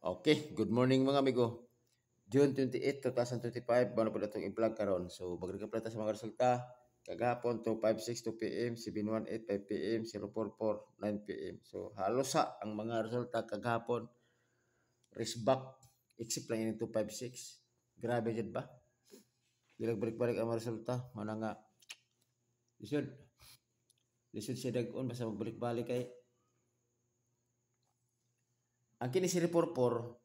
Okay, good morning mga amigo. June 28, 2025, bano po itong i-vlog karon. So, magrekompleta sa mga resulta. Kagapon to 5:62 PM, 7:18 5 PM, 0:44 9 PM. So, halos sa ang mga resulta kagapon. Risk back, except lang yun 256. Grabe dyan ba? Dilag balik-balik ang mga resulta. Mana nga, lisod. Lisod siya dag-on, basta magbalik-balik kay. Ang kini si Reporpor,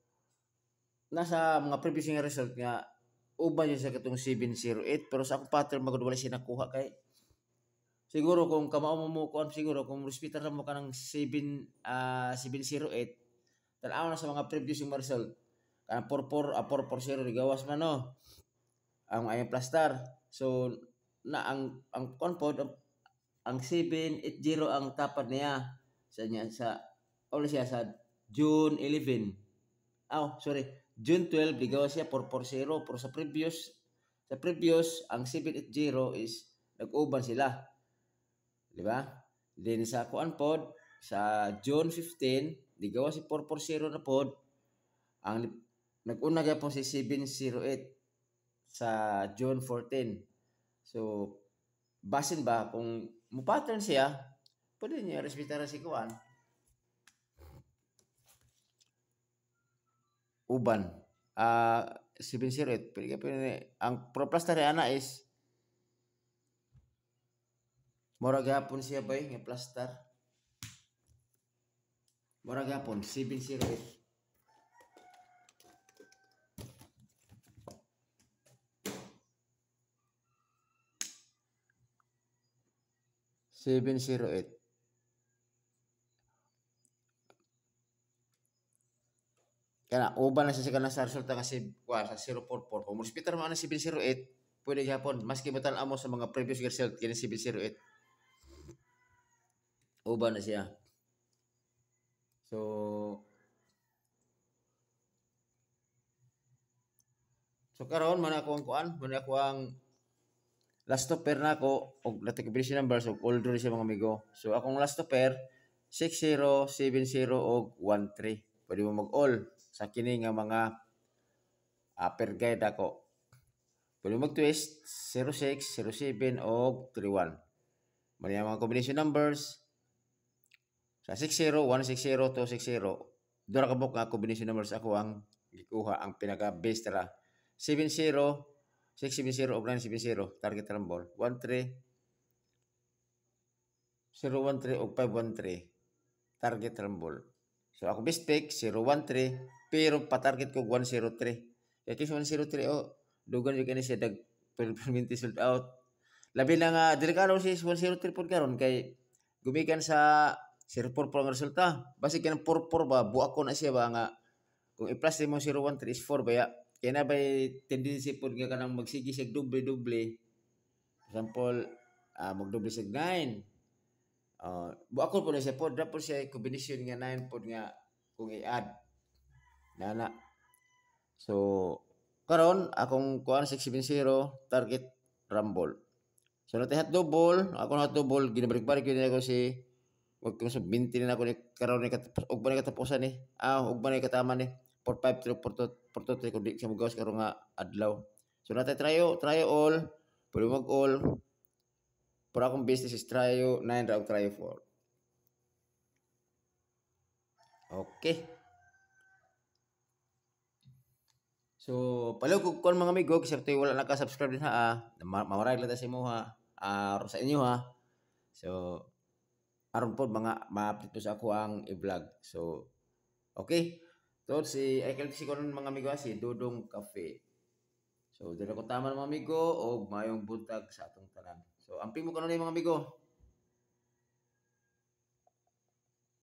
nasa mga previous nga result nga uban yun sa katong 708 pero sa akong pattern magud wala siya nakuha kay siguro kung kamao mo kuan siguro kung hospital ra mo kanang 708 tan-aw na sa mga previous yung result kanang 440 gawas man no ang ayang plaster so na ang kuan pod ang 780 ang tapad niya sa niya sa siya sa June 11 sorry. June 12, ligaw siya 440. Pero sa previous, ang 780 is nag-uban sila. Di ba? Then sa kuan pod, sa June 15, ligaw si 440 na pod. Ang nag-una po si 708 sa June 14. So, basin ba kung mo-pattern siya, pwede niya respetar si kuan. Uban 708 pwede ang proplaster ni ana is mura gapon siya bay nga plaster mura gapon 708 708 kana uban na siya kana sa resulta kasi sa 044 kung hospital mo na 708 pwede gapon maski mo tan-amo sa mga previous result kini 708 uban na siya so karon man ako ang kuan man ako ang last pair na ako og natikibisi number so older siya mga amigo so akong last pair 60 70 og 13 pwede mo mag-all sa kini nga mga per guide ako. Pwede mag-twist 06, 07 o 31. Mali ang mga combination numbers sa 60, 160, 260. Dura ka buk nga combination numbers ako ang gikuha ang pinaka-base tara. 70, 670 o 970 target rumble. 13 013 o 513 target rumble. So ako best pick 013 pero pa-target ko 103. Kaya kis 103 dugan yung kani siya dag permanente sold out. Labi na nga delikado si 103 po karon kay gumikan sa 04 ang resulta. Basi kanang 44 ba buak ko na siya ba nga kung i-plus mo 013 is 4 ba ya. Kaya na ba'y tendency po nga kanang magsigi siya doble-doble. For example, magdoble siya 9. Buak ko po na siya po. Dapat siya combination nga 9 po nga kung i-add. Nana. So, karon akong kuan 670 target rumble. So natihat double, ako na double ginabalik-balik yun ako si wag ko sa 20 na ako ni karon ni og ba ni katapusan ni. Og ba ni katama ni 453 423 kun di siya magawas karon nga adlaw. So natay try all, pwede mag all. Pero akong business is try 9 ra og try 4. Okay. So, palaw ko kon mga amigo, kasi wala naka-subscribe din ha. Mamarag lang sa imo ha. Sa inyo ha. So, aron po mga ma-update po sa ako ang i-vlog. So, okay. So, I can si kon mga amigo si Dudong Cafe. So, dito ko tama mga amigo o mayong buntag sa atong tanan. So, amping mo kanon mga amigo.